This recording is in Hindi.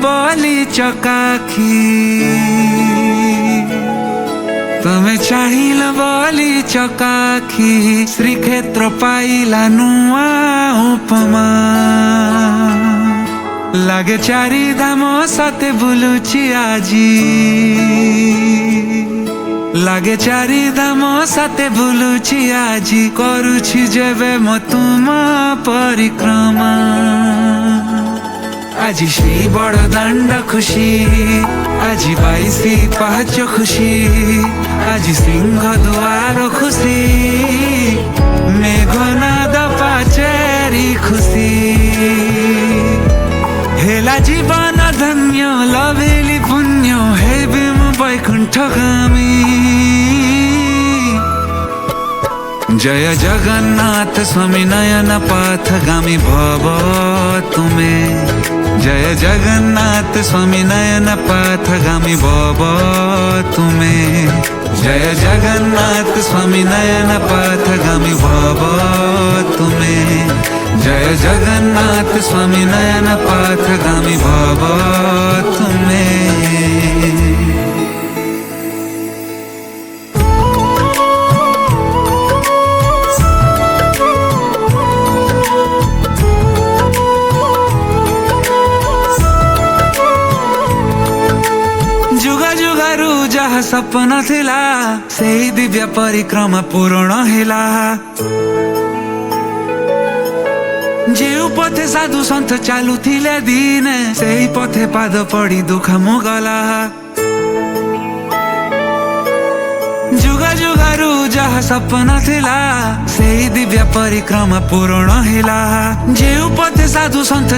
बोली चकाखी तमे चाहिल बोली चकाखी श्रीक्षेत्र पाइला नुआ उपमा लागे चारि धाम सते बुलुची आजी लागे चारि धाम सते बुलुची आजी करुछि जेबे म तुम परिक्रमा आजी श्री बड़ दांड खुशी आजी 22 पाहाच खुशी आजी सिंह दुआर खुशी मेघनाद पाचेरी खुशी हेला जीवन धन्य लभेली पुण्य हेबे म वैकुण्ठगामी जय जगन्नाथ स्वामी नयन पथगामी भव तुमे जय जगन्नाथ स्वामी नयन पथगामी भव तुमे जय जगन्नाथ स्वामी नयन पथगामी भव तुमे जय जगन्नाथ स्वामी नयन पथगामी भव तुमे जहा सपना थिला सेही दिव्य परिक्रमा पूर्ण हेला जेउ पथे साधु संत चालू थिले दिने सेही पथे पाद पड़ी दुख मुगला जुगा जुगारू जहा सपना थिला सेही दिव्य परिक्रमा पूर्ण हेला जेउ पथे साधु संत